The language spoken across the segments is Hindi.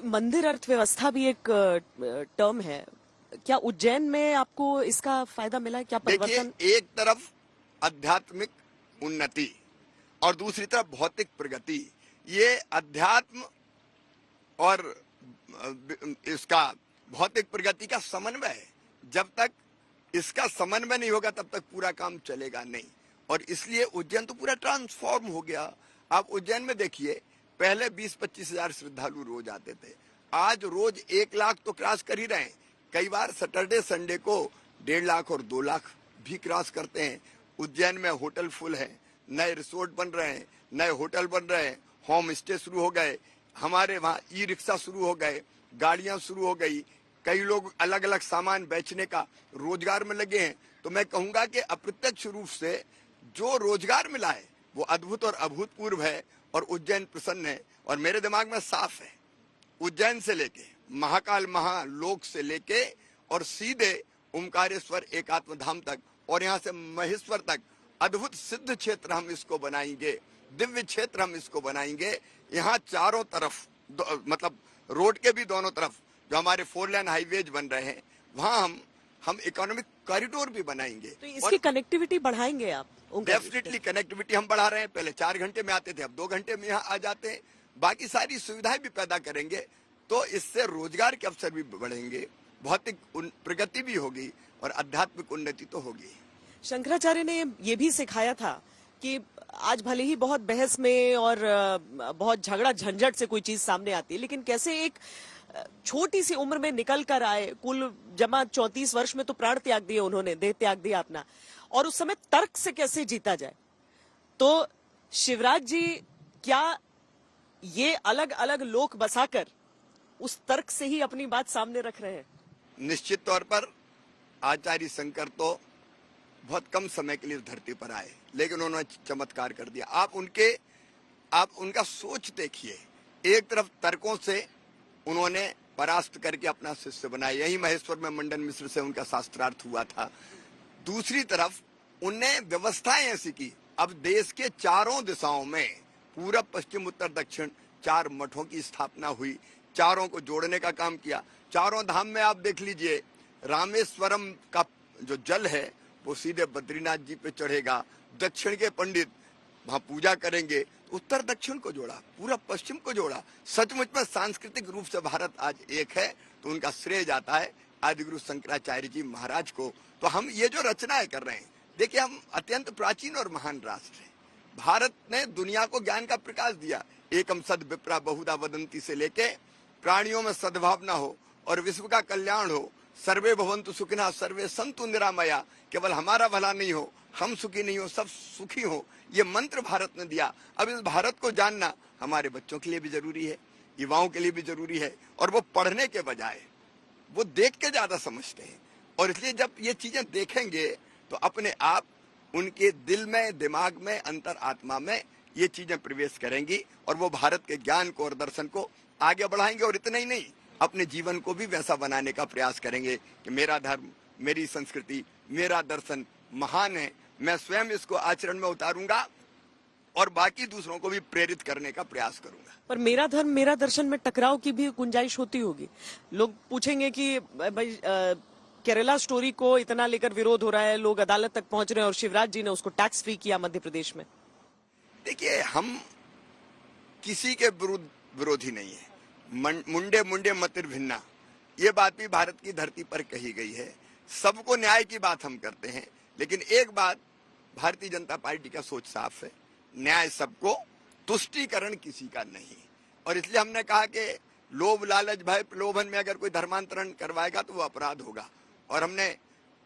मंदिर अर्थव्यवस्था भी एक टर्म है, क्या उज्जैन में आपको इसका फायदा मिला? क्या परिवर्तन? देखिए, एक तरफ आध्यात्मिक उन्नति और दूसरी तरफ भौतिक प्रगति। ये अध्यात्म और इसका भौतिक प्रगति का समन्वय है। जब तक इसका समन्वय नहीं होगा तब तक पूरा काम चलेगा नहीं। और इसलिए उज्जैन तो पूरा ट्रांसफॉर्म हो गया। आप उज्जैन में देखिए, पहले 20-25 हजार श्रद्धालु रोज आते थे, आज रोज 1 लाख तो क्रॉस कर ही रहे हैं। कई बार सैटरडे संडे को 1.5 लाख और 2 लाख भी क्रॉस करते हैं। उज्जैन में होटल फुल है, नए रिसोर्ट बन रहे हैं, नए होटल बन रहे हैं, होम स्टे शुरू हो गए, हमारे वहाँ ई रिक्शा शुरू हो गए, गाड़ियां शुरू हो गई, कई लोग अलग अलग सामान बेचने का रोजगार में लगे हैं। तो मैं कहूंगा कि अप्रत्यक्ष रूप से जो रोजगार मिला है वो अद्भुत और अभूतपूर्व है और उज्जैन प्रसन्न है। और मेरे दिमाग में साफ है, उज्जैन से लेके महाकाल महालोक से लेके और सीधे ओमकारेश्वर एकात्म धाम तक और यहाँ से महेश्वर तक अद्भुत सिद्ध क्षेत्र हम इसको बनाएंगे, दिव्य क्षेत्र हम इसको बनाएंगे। यहाँ चारों तरफ मतलब रोड के भी दोनों तरफ जो हमारे 4 लेन हाईवेज बन रहे हैं, वहाँ हम इकोनॉमिक कॉरिडोर भी बनाएंगे। तो इसकी कनेक्टिविटी बढ़ाएंगे आप? डेफिनेटली कनेक्टिविटी हम बढ़ा रहे हैं। पहले 4 घंटे में आते थे, अब 2 घंटे में यहाँ आ जाते हैं। बाकी सारी सुविधाएं भी पैदा करेंगे, तो इससे रोजगार के अवसर भी बढ़ेंगे, भौतिक प्रगति भी होगी और आध्यात्मिक उन्नति तो होगी। शंकराचार्य ने ये भी सिखाया था कि आज भले ही बहुत बहस में और बहुत झगड़ा झंझट से कोई चीज सामने आती है, लेकिन कैसे एक छोटी सी उम्र में निकल कर आए, कुल जमा 34 वर्ष में तो प्राण त्याग दिए उन्होंने, देह त्याग दिया अपना, और उस समय तर्क से कैसे जीता जाए। तो शिवराज जी, क्या ये अलग अलग लोक बसाकर उस तर्क से ही अपनी बात सामने रख रहे हैं? निश्चित तौर पर आचार्य शंकर तो बहुत कम समय के लिए धरती पर आए, लेकिन उन्होंने चमत्कार कर दिया। आप उनका सोच देखिए। एक तरफ तर्कों से उन्होंने परास्त करके अपना शिष्य बनाया, यही महेश्वर में मंडन मिश्र से उनका शास्त्रार्थ हुआ था। दूसरी तरफ उनने व्यवस्थाएं ऐसी की, अब देश के चारों दिशाओं में पूरब पश्चिम उत्तर दक्षिण 4 मठों की स्थापना हुई, चारों को जोड़ने का काम किया। चारों धाम में आप देख लीजिए, रामेश्वरम का जो जल है वो सीधे बद्रीनाथ जी पे चढ़ेगा, दक्षिण के पंडित वहां पूजा करेंगे, उत्तर दक्षिण को जोड़ा, पूरा पश्चिम को जोड़ा। सचमुच में सांस्कृतिक रूप से भारत आज एक है, तो उनका श्रेय जाता है आदिगुरु शंकराचार्य जी महाराज को। तो हम ये जो रचनाएं कर रहे हैं, देखिए, हम अत्यंत प्राचीन और महान राष्ट्र है। भारत ने दुनिया को ज्ञान का प्रकाश दिया। एकम सद विप्रा बहुधा वदंती से लेके प्राणियों में सद्भावना हो और विश्व का कल्याण हो, सर्वे भवन्तु सुखिनः सर्वे सन्तु निरामया, केवल हमारा भला नहीं हो, हम सुखी नहीं हो, सब सुखी हो, ये मंत्र भारत ने दिया। अब इस भारत को जानना हमारे बच्चों के लिए भी जरूरी है, युवाओं के लिए भी जरूरी है, और वो पढ़ने के बजाय वो देख के ज्यादा समझते हैं। और इसलिए जब ये चीजें देखेंगे तो अपने आप उनके दिल में, दिमाग में, अंतर आत्मा में ये चीजें प्रवेश करेंगी और वो भारत के ज्ञान को और दर्शन को आगे बढ़ाएंगे। और इतना ही नहीं, अपने जीवन को भी वैसा बनाने का प्रयास करेंगे कि मेरा धर्म, मेरी संस्कृति, मेरा दर्शन महान है, मैं स्वयं इसको आचरण में उतारूंगा और बाकी दूसरों को भी प्रेरित करने का प्रयास करूंगा। पर मेरा धर्म मेरा दर्शन में टकराव की भी गुंजाइश होती होगी। लोग पूछेंगे कि भाई केरला स्टोरी को इतना लेकर विरोध हो रहा है, लोग अदालत तक पहुंच रहे हैं और शिवराज जी ने उसको टैक्स फ्री किया मध्य प्रदेश में। देखिए, हम किसी के विरोधी नहीं है। मुंडे मुंडे मतिर भिन्ना, ये बात भी भारत की धरती पर कही गई है। सबको न्याय की बात हम करते हैं, लेकिन एक बात भारतीय जनता पार्टी का सोच साफ है, न्याय सबको, तुष्टीकरण किसी का नहीं। और इसलिए हमने कहा कि लोभ लालच भय प्रलोभन में अगर कोई धर्मांतरण करवाएगा तो वो अपराध होगा, और हमने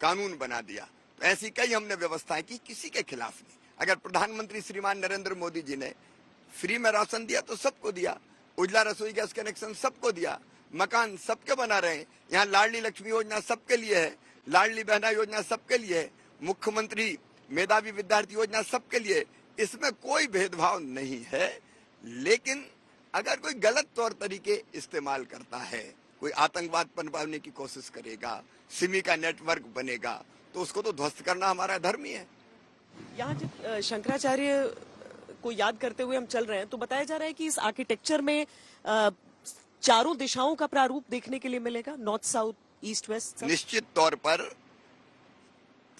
कानून बना दिया। तो ऐसी कई हमने व्यवस्थाएं की, किसी के खिलाफ नहीं। अगर प्रधानमंत्री श्रीमान नरेंद्र मोदी जी ने फ्री में राशन दिया तो सबको दिया, उजला रसोई गैस कनेक्शन सबको दिया, मकान सबके बना रहे हैं, यहाँ लाडली लक्ष्मी योजना सबके लिए है, लाडली बहना योजना सबके लिए है, मुख्यमंत्री मेधावी विद्यार्थी योजना सबके लिए, इसमें कोई भेदभाव नहीं है। लेकिन अगर कोई गलत तौर तरीके इस्तेमाल करता है, कोई आतंकवाद पनपाने की कोशिश करेगा, सिमी का नेटवर्क बनेगा, तो उसको तो ध्वस्त करना हमारा धर्म ही है। यहाँ जब शंकराचार्य को याद करते हुए हम चल रहे हैं तो बताया जा रहा है कि इस आर्किटेक्चर में चारों दिशाओं का प्रारूप देखने के लिए मिलेगा, नॉर्थ साउथ ईस्ट वेस्ट? निश्चित तौर पर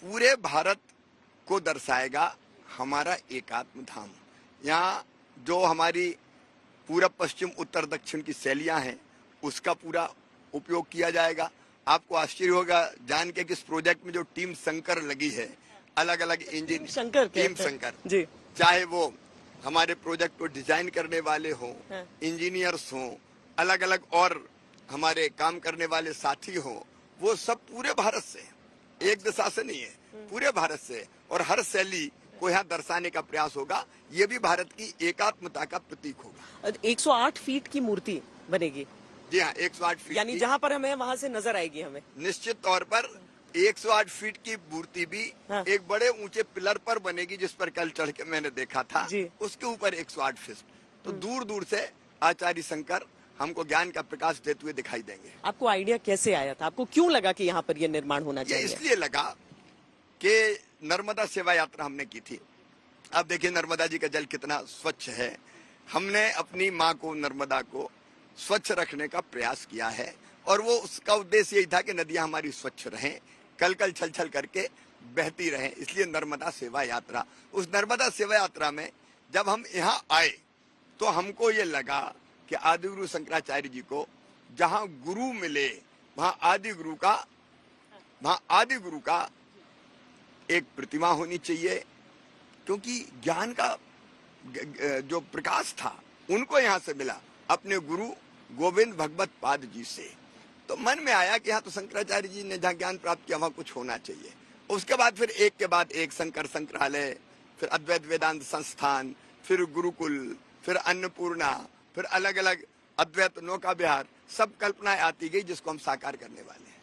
पूरे भारत को दर्शाएगा हमारा एकात्म धाम। यहाँ जो हमारी पूरब पश्चिम उत्तर दक्षिण की शैलियां हैं उसका पूरा उपयोग किया जाएगा। आपको आश्चर्य होगा जान के कि इस प्रोजेक्ट में जो टीम शंकर लगी है, अलग अलग इंजीनियर शंकर टीम शंकर जी, चाहे वो हमारे प्रोजेक्ट को डिजाइन करने वाले हों, हाँ। इंजीनियर्स हों, अलग अलग और हमारे काम करने वाले साथी हों, वो सब पूरे भारत से, एक दिशा से नहीं है, पूरे भारत से, और हर शैली को यहाँ दर्शाने का प्रयास होगा। ये भी भारत की एकात्मता का प्रतीक होगा। 108 फीट की मूर्ति बनेगी? जी हाँ, 108 फीट यानी की, जहाँ पर हमें वहां से नजर आएगी हमें। निश्चित तौर पर 108 फीट की मूर्ति भी हाँ। एक बड़े ऊंचे पिलर पर बनेगी, जिस पर कल चढ़ के मैंने देखा था जी। उसके ऊपर 108 फीट। तो दूर दूर से आचार्य शंकर हमको ज्ञान का प्रकाश देते हुए दिखाई देंगे। आपको आइडिया कैसे आया था? आपको क्यों लगा कि यहाँ पर यह निर्माण होना ये चाहिए? इसलिए लगा कि नर्मदा सेवा यात्रा हमने की थी। अब देखिए नर्मदा जी का जल कितना स्वच्छ है। हमने अपनी माँ को, नर्मदा को स्वच्छ रखने का प्रयास किया है, और वो उसका उद्देश्य यही था कि नदियां हमारी स्वच्छ रहें, कल कल छल छल करके बहती रहें। इसलिए नर्मदा सेवा यात्रा, उस नर्मदा सेवा यात्रा में जब हम यहाँ आए तो हमको ये लगा कि आदिगुरु शंकराचार्य जी को जहाँ गुरु मिले वहाँ आदि गुरु का एक प्रतिमा होनी चाहिए, क्योंकि ज्ञान का जो प्रकाश था उनको यहाँ से मिला, अपने गुरु गोविंद भगवत पाद जी से। तो मन में आया कि यहाँ तो शंकराचार्य जी ने जहाँ ज्ञान प्राप्त किया वहाँ कुछ होना चाहिए। उसके बाद फिर एक के बाद एक शंकर संग्रहालय, फिर अद्वैत वेदांत संस्थान, फिर गुरुकुल, फिर अन्नपूर्णा, फिर अलग अलग अद्वैत नौका विहार, सब कल्पनाएं आती गई जिसको हम साकार करने वाले हैं।